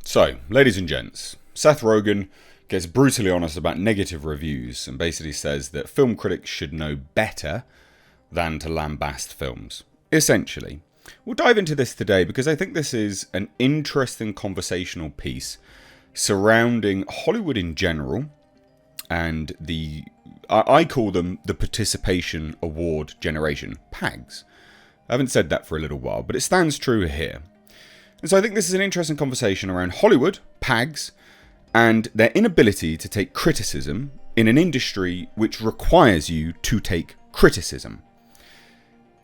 So, ladies and gents, Seth Rogen gets brutally honest about negative reviews and basically says that film critics should know better than to lambast films. Essentially. We'll dive into this today because I think this is an interesting conversational piece surrounding Hollywood in general and I call them the Participation Award Generation, PAGs. I haven't said that for a little while, but it stands true here. And so I think this is an interesting conversation around Hollywood, PAGs, and their inability to take criticism in an industry which requires you to take criticism.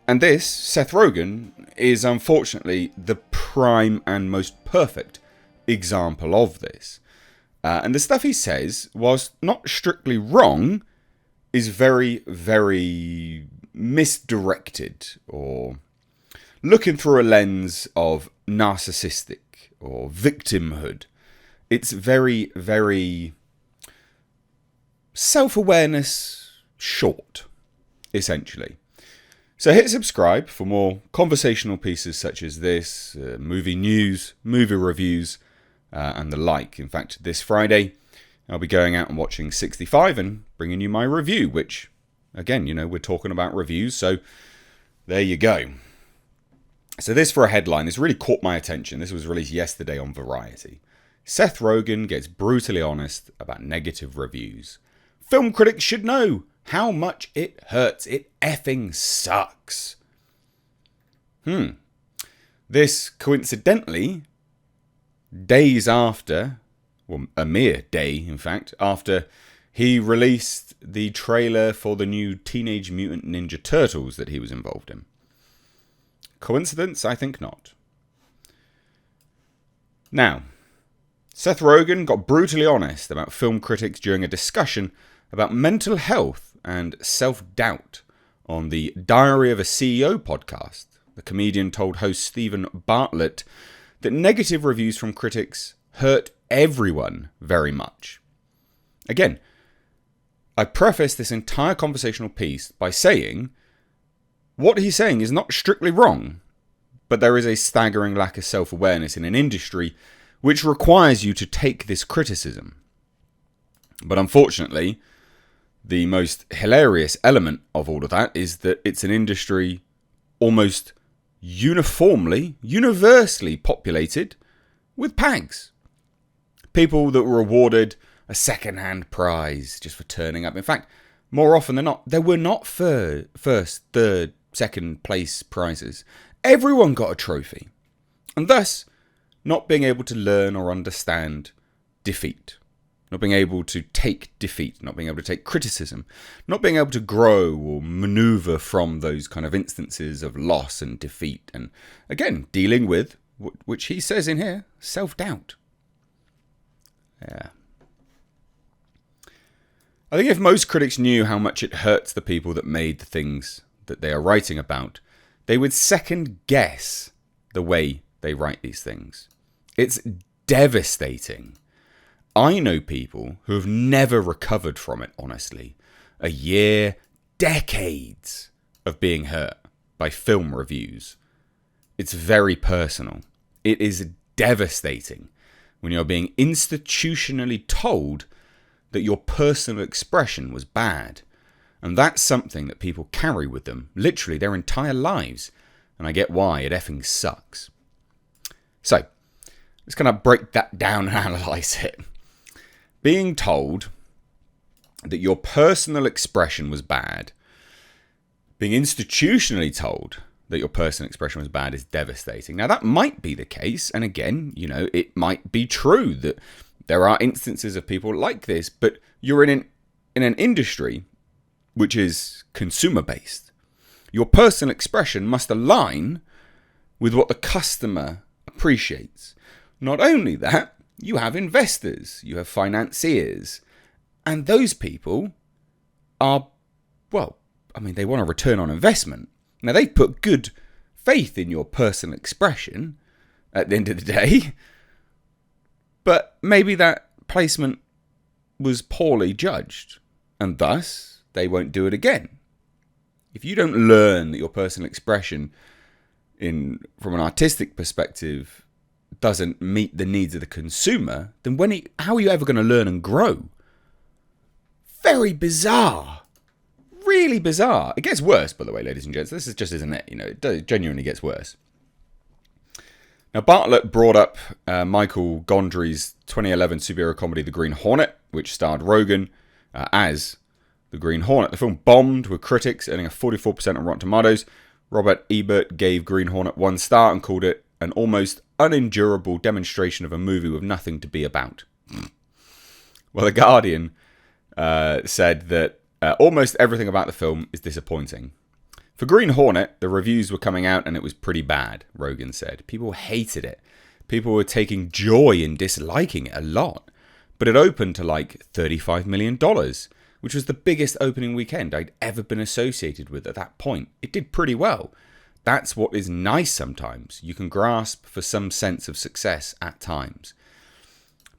And this, Seth Rogen, is unfortunately the prime and most perfect example of this. And the stuff he says, whilst not strictly wrong, is very, very misdirected or looking through a lens of narcissistic or victimhood. It's very, very self-awareness short, essentially. So hit subscribe for more conversational pieces such as this, movie news, movie reviews, and the like. In fact, this Friday, I'll be going out and watching 65 and bringing you my review, which, again, we're talking about reviews, so there you go. So this for a headline, this really caught my attention. This was released yesterday on Variety. Seth Rogen gets brutally honest about negative reviews. Film critics should know how much it hurts. It effing sucks. This, coincidentally, days after, well, a mere day, in fact, after he released the trailer for the new Teenage Mutant Ninja Turtles that he was involved in. Coincidence? I think not. Now, Seth Rogen got brutally honest about film critics during a discussion about mental health and self-doubt on the Diary of a CEO podcast. The comedian told host Stephen Bartlett that negative reviews from critics hurt everyone very much. Again, I preface this entire conversational piece by saying what he's saying is not strictly wrong, but there is a staggering lack of self-awareness in an industry which requires you to take this criticism. But unfortunately, the most hilarious element of all of that is that it's an industry almost universally populated with PAGs. People that were awarded a second-hand prize just for turning up. In fact, more often than not, there were not first, third, second place prizes. Everyone got a trophy. And thus, not being able to learn or understand defeat. Not being able to take defeat. Not being able to take criticism. Not being able to grow or maneuver from those kind of instances of loss and defeat. And again, dealing with, which he says in here, self-doubt. Yeah. I think if most critics knew how much it hurts the people that made the things that they are writing about, they would second guess the way they write these things. It's devastating. I know people who have never recovered from it, honestly. A year, decades of being hurt by film reviews. It's very personal. It is devastating when you're being institutionally told that your personal expression was bad. And that's something that people carry with them, literally their entire lives. And I get why, it effing sucks. So, let's kind of break that down and analyse it. Being told that your personal expression was bad, being institutionally told that your personal expression was bad is devastating. Now, that might be the case, and again, it might be true that there are instances of people like this, but you're in an industry which is consumer-based. Your personal expression must align with what the customer appreciates. Not only that, you have investors, you have financiers, and those people are, they want a return on investment. Now, they put good faith in your personal expression at the end of the day, but maybe that placement was poorly judged, and thus they won't do it again. If you don't learn that your personal expression from an artistic perspective doesn't meet the needs of the consumer, then how are you ever going to learn and grow? Very bizarre. Really bizarre. It gets worse, by the way, ladies and gents. This just isn't it. It genuinely gets worse. Now, Bartlett brought up Michael Gondry's 2011 superhero comedy The Green Hornet, which starred Rogen as the Green Hornet. The film bombed with critics, earning a 44% on Rotten Tomatoes. Robert Ebert gave Green Hornet 1 star and called it an almost unendurable demonstration of a movie with nothing to be about. Well, The Guardian said that almost everything about the film is disappointing. For Green Hornet, the reviews were coming out and it was pretty bad, Rogen said. People hated it. People were taking joy in disliking it a lot. But it opened to like $35 million, which was the biggest opening weekend I'd ever been associated with at that point. It did pretty well. That's what is nice sometimes. You can grasp for some sense of success at times.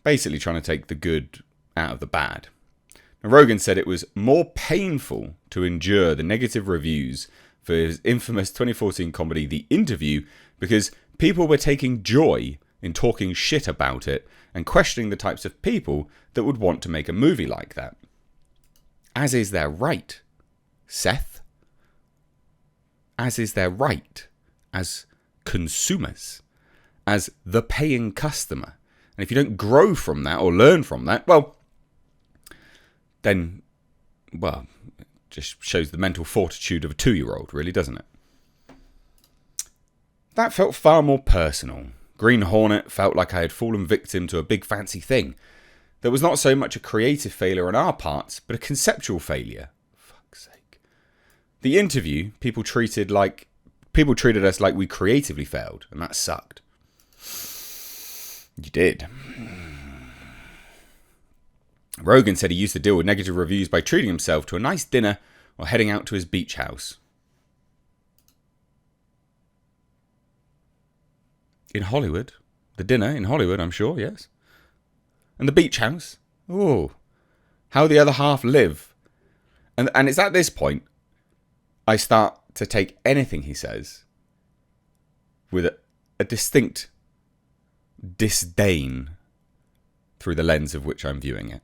Basically trying to take the good out of the bad. Now, Rogen said it was more painful to endure the negative reviews for his infamous 2014 comedy The Interview because people were taking joy in talking shit about it and questioning the types of people that would want to make a movie like that. As is their right, Seth. As is their right as consumers, as the paying customer. And if you don't grow from that or learn from that, then it just shows the mental fortitude of a 2-year-old, really, doesn't it? That felt far more personal. Green Hornet felt like I had fallen victim to a big fancy thing that was not so much a creative failure on our parts, but a conceptual failure. Fuck's sake. The Interview, people treated us like we creatively failed, and that sucked. You did. Rogen said he used to deal with negative reviews by treating himself to a nice dinner or heading out to his beach house. In Hollywood. The dinner in Hollywood, I'm sure, yes. And the beach house. Oh, how the other half live. And it's at this point I start to take anything he says with a distinct disdain through the lens of which I'm viewing it.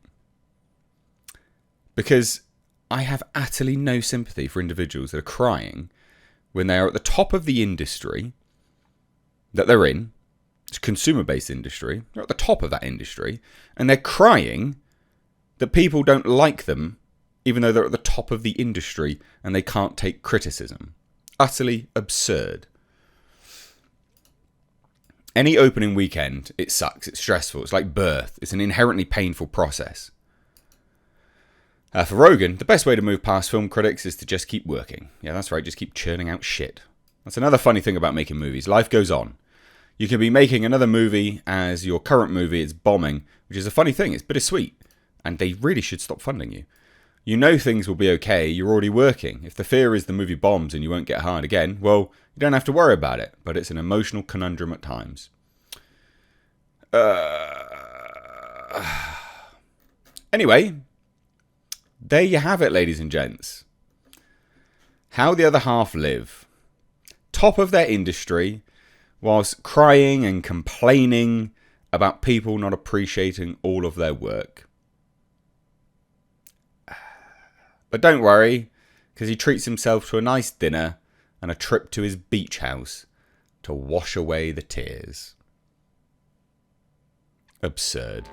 Because I have utterly no sympathy for individuals that are crying when they are at the top of the industry that they're in. It's a consumer-based industry. They're at the top of that industry. And they're crying that people don't like them even though they're at the top of the industry and they can't take criticism. Utterly absurd. Any opening weekend, it sucks. It's stressful. It's like birth. It's an inherently painful process. For Rogen, the best way to move past film critics is to just keep working. Yeah, that's right. Just keep churning out shit. That's another funny thing about making movies. Life goes on. You can be making another movie as your current movie is bombing, which is a funny thing. It's bittersweet. And they really should stop funding you. You know things will be okay. You're already working. If the fear is the movie bombs and you won't get hired again, well, you don't have to worry about it. But it's an emotional conundrum at times. Anyway, there you have it, ladies and gents. How the other half live. Top of their industry, whilst crying and complaining about people not appreciating all of their work. But don't worry, because he treats himself to a nice dinner and a trip to his beach house to wash away the tears. Absurd.